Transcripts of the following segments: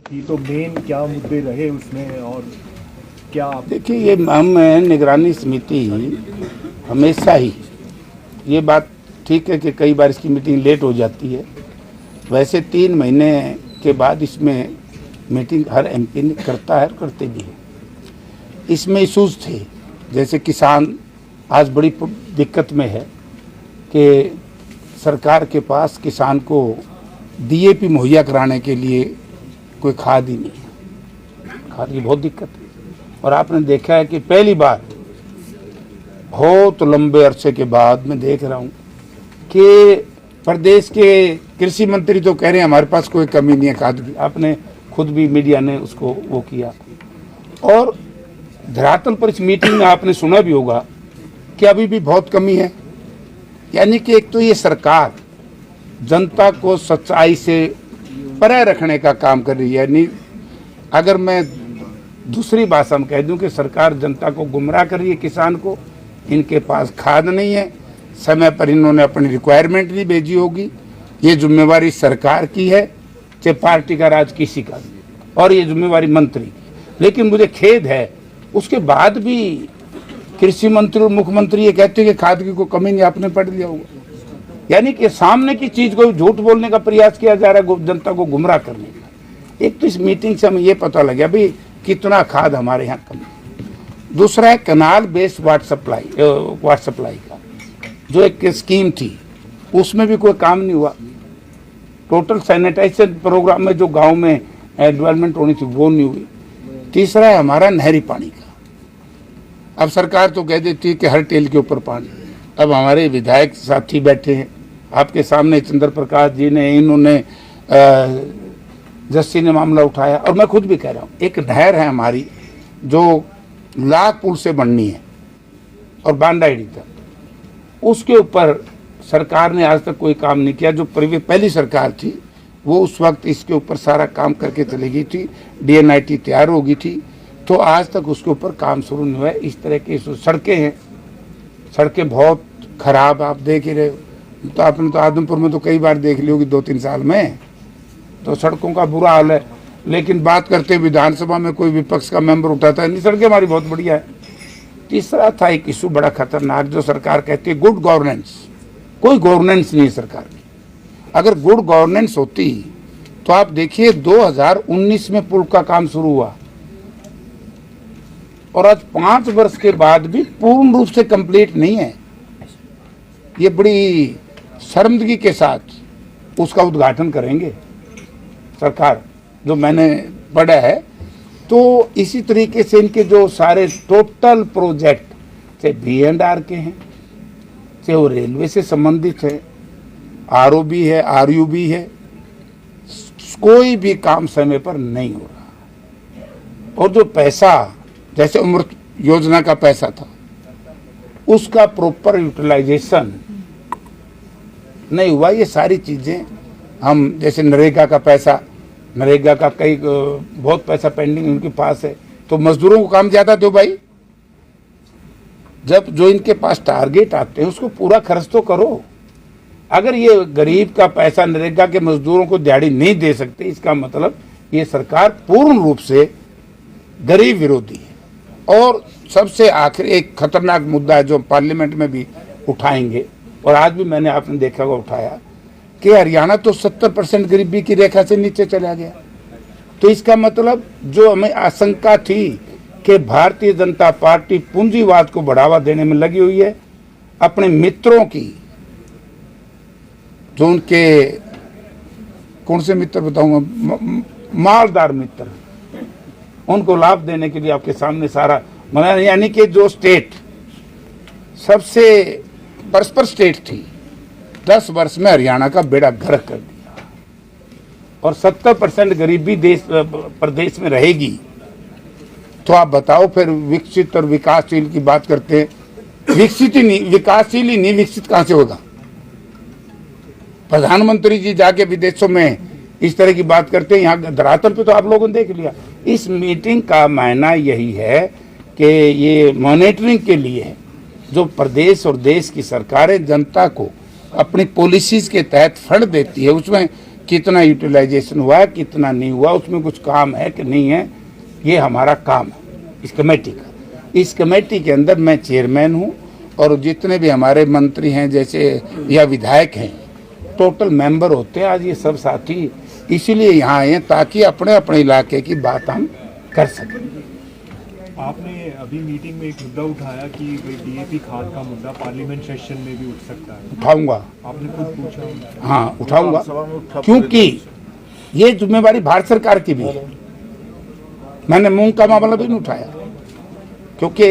की, तो मेन क्या मुद्दे रहे उसमें और क्या? देखिए, ये हम निगरानी समिति हमेशा ही, ये बात ठीक है कि कई बार इसकी मीटिंग लेट हो जाती है। वैसे 3 महीने के बाद इसमें मीटिंग हर एमपी ने करता है और करते भी हैं। इसमें इशूज़ थे, जैसे किसान आज बड़ी दिक्कत में है कि सरकार के पास किसान को डीएपी मुहैया कराने के लिए कोई खाद ही नहीं है। खाद की बहुत दिक्कत है। और आपने देखा है कि पहली बार बहुत लंबे अरसे के बाद मैं देख रहा हूँ कि प्रदेश के कृषि मंत्री तो कह रहे हैं हमारे पास कोई कमी नहीं है खाद की। आपने खुद भी मीडिया ने उसको वो किया। और धरातल पर इस मीटिंग में आपने सुना भी होगा कि अभी भी बहुत कमी है। यानी कि एक तो ये सरकार जनता को सच्चाई से परे रखने का काम कर रही है। यानी अगर मैं दूसरी भाषा में कह दूं कि सरकार जनता को गुमराह कर रही है। किसान को इनके पास खाद नहीं है, समय पर इन्होंने अपनी रिक्वायरमेंट नहीं भेजी होगी। ये जिम्मेवारी सरकार की है, चाहे पार्टी का राज किसी का भी, और ये जिम्मेवारी मंत्री की। लेकिन मुझे खेद है उसके बाद भी कृषि मंत्री और मुख्यमंत्री ये कहते हैं कि खाद की कोई कमी नहीं, आपने पढ़ लिया होगा। यानी कि सामने की चीज को झूठ बोलने का प्रयास किया जा रहा है, जनता को गुमराह करने का। एक तो इस मीटिंग से हमें ये पता लगा भाई कितना खाद हमारे यहाँ कम है। दूसरा है कैनाल बेस्ड वाटर सप्लाई का जो एक स्कीम थी, उसमें भी कोई काम नहीं हुआ। टोटल सैनिटाइजेशन प्रोग्राम में जो गांव में डेवलपमेंट होनी थी वो नहीं हुई। तीसरा है हमारा नहरी पानी का। अब सरकार तो कह देती है कि हर टेल के ऊपर पानी। अब हमारे विधायक साथी बैठे हैं आपके सामने, चंद्र प्रकाश जी ने, इन्होंने जस्सी ने मामला उठाया, और मैं खुद भी कह रहा हूँ एक नहर है हमारी जो लाख पुल से बननी है और बांडाईडी तक, उसके ऊपर सरकार ने आज तक कोई काम नहीं किया। जो पहली सरकार थी वो उस वक्त इसके ऊपर सारा काम करके चली गई थी, डीएनआईटी तैयार हो गई थी, तो आज तक उसके ऊपर काम शुरू नहीं हुआ है। इस तरह की सड़कें हैं, सड़कें बहुत खराब आप देख ही रहे हो। तो आपने तो आदमपुर में तो कई बार देख ली होगी 2-3 साल में, तो सड़कों का बुरा हाल है। लेकिन बात करते विधानसभा में कोई विपक्ष का मेंबर उठाता है नहीं, सड़कें हमारी बहुत बढ़िया है। तीसरा था एक इशू बड़ा खतरनाक, जो सरकार कहती है गुड गवर्नेंस। कोई गवर्नेंस नहीं है सरकार की। अगर गुड गवर्नेंस होती तो आप देखिए 2019 में पुल का काम शुरू हुआ और आज 5 वर्ष के बाद भी पूर्ण रूप से कंप्लीट नहीं है। ये बड़ी शर्मिंदगी के साथ उसका उद्घाटन करेंगे सरकार, जो मैंने पढ़ा है। तो इसी तरीके से इनके जो सारे टोटल प्रोजेक्ट, चाहे B&R के हैं, चाहे वो रेलवे से संबंधित है, ROB है, RUB है, कोई भी काम समय पर नहीं हो रहा। और जो पैसा, जैसे अमृत योजना का पैसा था, उसका प्रॉपर यूटिलाइजेशन नहीं हुआ। ये सारी चीजें हम, जैसे नरेगा का पैसा, नरेगा का कई बहुत पैसा पेंडिंग उनके पास है, तो मजदूरों को काम ज्यादा दो भाई। जब जो इनके पास टारगेट आते हैं उसको पूरा खर्च तो करो। अगर ये गरीब का पैसा नरेगा के मजदूरों को दिहाड़ी नहीं दे सकते, इसका मतलब ये सरकार पूर्ण रूप से गरीब विरोधी है। और सबसे आखिर एक खतरनाक मुद्दा है जो पार्लियामेंट में भी उठाएंगे, और आज भी मैंने आपने देखा होगा उठाया, कि हरियाणा तो 70% गरीबी की रेखा से नीचे चला गया। तो इसका मतलब जो हमें आशंका थी कि भारतीय जनता पार्टी पूंजीवाद को बढ़ावा देने में लगी हुई है, अपने मित्रों की, जो उनके कौन से मित्र बताऊंगा, मालदार मित्र, उनको लाभ देने के लिए आपके सामने सारा मना। यानी कि जो स्टेट सबसे परस्पर स्टेट थी, 10 वर्ष में हरियाणा का बेड़ा गर्क कर दिया। और 70% गरीबी प्रदेश में रहेगी, तो आप बताओ फिर विकसित और विकासशील की बात करते हैं। विकसित ही नहीं, विकासशील ही नहीं, विकसित कहां से होगा? प्रधानमंत्री जी जाके विदेशों में इस तरह की बात करते हैं, यहाँ धरातल पे तो आप लोगों ने देख लिया। इस मीटिंग का मायना यही है कि ये मॉनिटरिंग के लिए है, जो प्रदेश और देश की सरकारें जनता को अपनी पॉलिसीज के तहत फंड देती है, उसमें कितना यूटिलाइजेशन हुआ है, कितना नहीं हुआ, उसमें कुछ काम है कि नहीं है, ये हमारा काम है इस कमेटी का। इस कमेटी के अंदर मैं चेयरमैन हूँ और जितने भी हमारे मंत्री हैं जैसे या विधायक हैं, टोटल मेंबर होते हैं। आज ये सब साथी इसीलिए यहाँ आए हैं ताकि अपने अपने इलाके की बात हम कर सकें। आपने अभी मीटिंग में एक मुद्दा उठाया कि डीएपी खाद का मुद्दा पार्लियामेंट सेशन में भी उठ सकता है। उठाऊंगा। आपने खुद पूछा? हाँ उठाऊंगा, क्योंकि ये जिम्मेवारी भारत सरकार की भी है। मैंने मूंग का मामला भी नहीं उठाया क्योंकि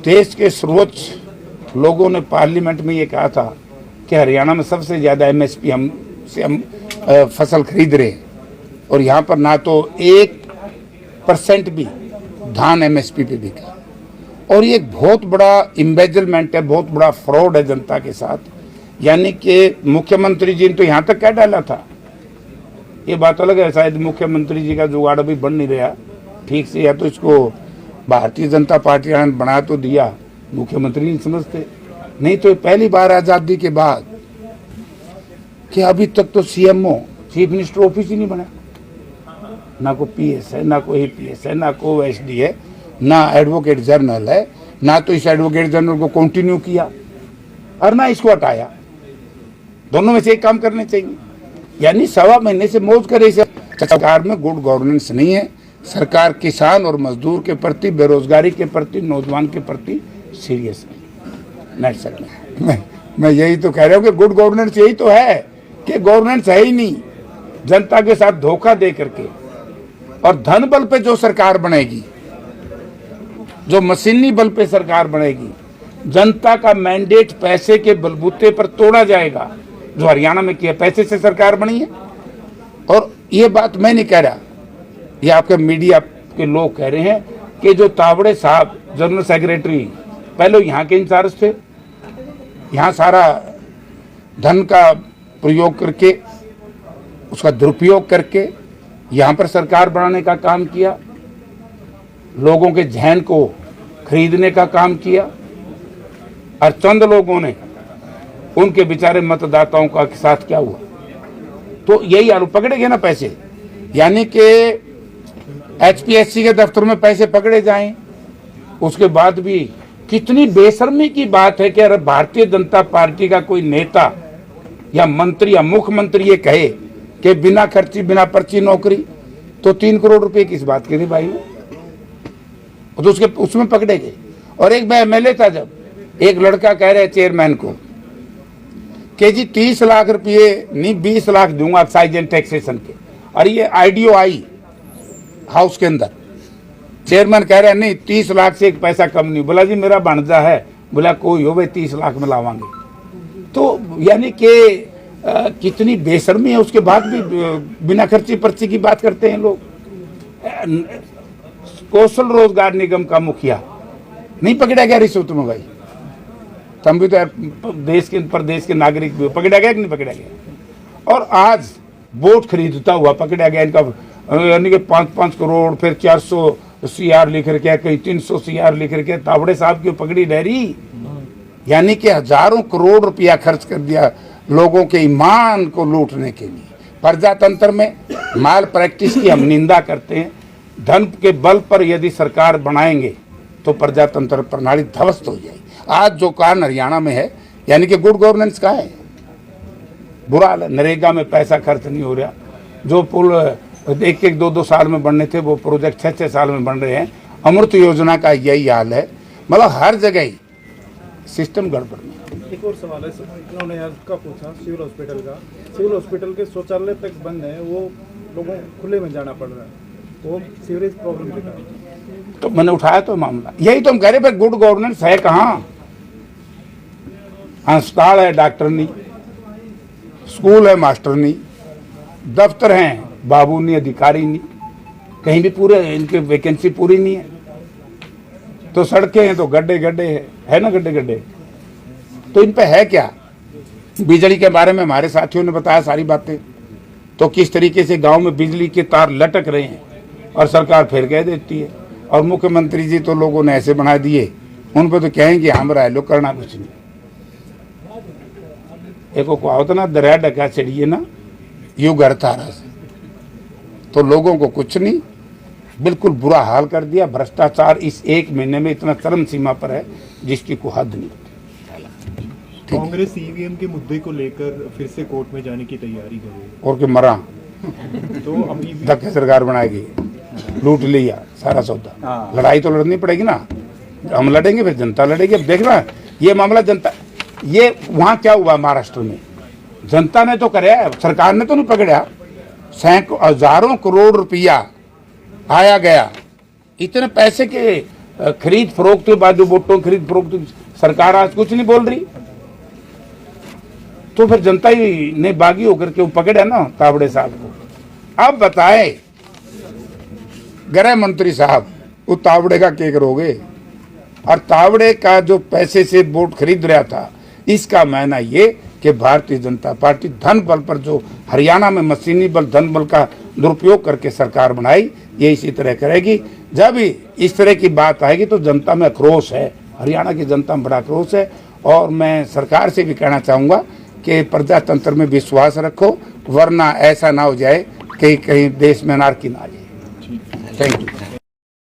देश के सर्वोच्च लोगों ने पार्लियामेंट में ये कहा था कि हरियाणा में सबसे ज्यादा एमएसपी हम फसल खरीद रहे हैं और यहाँ पर ना तो 1% भी धान एमएसपी पे बिका। और ये एक बहुत बड़ा इम्बेजलमेंट है, बहुत बड़ा फ्रॉड है जनता के साथ। यानी कि मुख्यमंत्री जी ने तो यहाँ तक कह डाला था, ये बात अलग है, शायद मुख्यमंत्री जी का जुगाड़ अभी बन नहीं रहा ठीक से, या तो इसको भारतीय जनता पार्टी ने बना तो दिया, मुख्यमंत्री नहीं समझते। नहीं तो पहली बार आजादी के बाद कि अभी तक तो सीएमओ चीफ मिनिस्टर ऑफिस ही नहीं बना, ना को पीएस है, ना को एपीएस है, ना को एसडी है, ना एडवोकेट जनरल है, ना तो इस एडवोकेट जनरल को कंटिन्यू किया और ना इसको हटाया। दोनों में से एक काम करने चाहिए। यानी 1.25 महीने से मौज करे। सरकार में गुड गवर्नेंस नहीं है। सरकार किसान और मजदूर के प्रति, बेरोजगारी के प्रति, नौजवान के प्रति सीरियस नहीं। नहीं सर, मैं यही तो कह रहा हूँ कि गुड गवर्नेंस यही तो है कि गवर्नेंस है ही नहीं। जनता के साथ धोखा दे करके और धन बल पे जो सरकार बनेगी, जो मशीनी बल पे सरकार बनेगी, जनता का मैंडेट पैसे के बलबूते पर तोड़ा जाएगा, जो हरियाणा में किया। पैसे से सरकार बनी है। और ये बात मैं नहीं कह रहा, ये आपके मीडिया के लोग कह रहे हैं कि जो तावड़े साहब जनरल सेक्रेटरी पहले यहाँ के इंचार्ज थे, यहाँ सारा धन का प्रयोग करके, उसका दुरुपयोग करके यहाँ पर सरकार बनाने का काम किया, लोगों के जहन को खरीदने का काम किया, और चंद लोगों ने उनके बेचारे मतदाताओं का साथ क्या हुआ। तो यही आरोप पकड़े गए ना पैसे। यानी कि एचपीएससी के दफ्तर में पैसे पकड़े जाएं, उसके बाद भी कितनी बेशर्मी की बात है कि अगर भारतीय जनता पार्टी का कोई नेता या मंत्री या मुख्यमंत्री ये कहे कि बिना खर्ची बिना पर्ची नौकरी, तो 3 करोड़ रुपए किस बात के थे भाई ने, तो उसमें पकड़े गए। और एक मैं एमएलए था, जब एक लड़का कह रहे चेयरमैन को कि जी 30 लाख रुपये नहीं 20 लाख दूंगा एक्साइज एंड टैक्सेशन के, और ये आईडीओ आई हाउस के अंदर चेयरमैन कह रहे हैं नहीं 30 लाख से एक पैसा कम नहीं। बोला जी मेरा भांजा है, बोला कोई हो भाई 30 लाख में लावांगे। तो यानी कि कितनी बेशर्मी है। उसके बाद भी बिना खर्ची पर्ची की बात करते हैं लोग। कौशल रोजगार निगम का मुखिया नहीं पकड़ा गया रिश्वत में भाई? तुम भी तो देश के प्रदेश के नागरिक भी, पकड़ा गया कि नहीं पकड़ा गया? और आज वोट खरीदता हुआ पकड़ा गया इनका, यानी कि 5-5 करोड़, फिर 400 सीआर लिख रखे, कहीं 300 सीआर लिख रखे। तावड़े साहब की पकड़ी डरी, यानी कि हजारों करोड़ रुपया खर्च कर दिया लोगों के ईमान को लूटने के लिए। प्रजातंत्र में माल प्रैक्टिस की हम निंदा करते हैं। धन के बल पर यदि सरकार बनाएंगे तो प्रजातंत्र प्रणाली ध्वस्त हो जाएगी। आज जो कारण हरियाणा में है, यानी कि गुड गवर्नेंस का है, बुरा हाल है। नरेगा में पैसा खर्च नहीं हो रहा। जो पुल 1-2 साल में बनने थे वो प्रोजेक्ट 6-6 साल में बन रहे हैं। अमृत योजना का यही हाल है। मतलब हर जगह ही सिस्टम गड़बड़ में। एक और सवाल है, उन्होंने आज का पूछा सिविल हॉस्पिटल का। सिविल हॉस्पिटल के शौचालय तक बंद है, वो लोगों को खुले में जाना पड़ रहा है, वो सीवरेज प्रॉब्लम के कारण। तो मैंने उठाया तो मामला यही तो हम कह रहे भाई गुड गवर्नेंस है कहाँ? अस्पताल है डॉक्टर नहीं, स्कूल है मास्टर नहीं, दफ्तर हैं बाबू नहीं, अधिकारी नहीं, कहीं भी पूरे इनके वैकेंसी पूरी नहीं है। तो सड़कें हैं तो गड्ढे गड्ढे है ना, गड्ढे गड्ढे। तो इन पे है क्या? बिजली के बारे में हमारे साथियों ने बताया सारी बातें। तो किस तरीके से गांव में बिजली के तार लटक रहे हैं और सरकार फिर कह देती है। और मुख्यमंत्री जी तो लोगों ने ऐसे बना दिए, उन पर तो कहेंगे हम रह लो, करना कुछ नहीं। एक को कहावत ना, दरिया डका चढ़िए ना, युग हरतारा से, तो लोगों को कुछ नहीं, बिल्कुल बुरा हाल कर दिया। भ्रष्टाचार इस 1 महीने में इतना चरम सीमा पर है जिसकी कोई हद नहीं। कांग्रेस ईवीएम के मुद्दे को लेकर फिर से कोर्ट में जाने की तैयारी कर रही है। और के मरा तो अभी धक्के सरकार बनाएगी, लूट लिया सारा सौदा। लड़ाई तो लड़नी पड़ेगी ना, हम लड़ेंगे फिर जनता लड़ेगी। अब देखना ये मामला जनता, ये वहां क्या हुआ महाराष्ट्र में, जनता ने तो कराया, सरकार ने तो नहीं पकड़ा। सैकड़ों हजारों करोड़ रुपया आया गया, इतने पैसे के खरीद फरोख्त के बाद, जो वोटों खरीद फरोख्त, सरकार आज कुछ नहीं बोल रही। तो फिर जनता ही ने बागी होकर के वो पकड़ा ना तावड़े साहब को। अब बताए गृह मंत्री साहब, वो तावड़े का क्या करोगे? और तावड़े का जो पैसे से वोट खरीद रहा था, इसका मायना ये कि भारतीय जनता पार्टी धन बल पर, जो हरियाणा में मशीनी बल धन बल का दुरुपयोग करके सरकार बनाई, ये इसी तरह करेगी। जब भी इस तरह की बात आएगी तो जनता में आक्रोश है, हरियाणा की जनता में बड़ा आक्रोश है। और मैं सरकार से भी कहना चाहूँगा कि प्रजातंत्र में विश्वास रखो, वरना ऐसा ना हो जाए कि कहीं देश में अनार्की ना आ जाए। Thank you.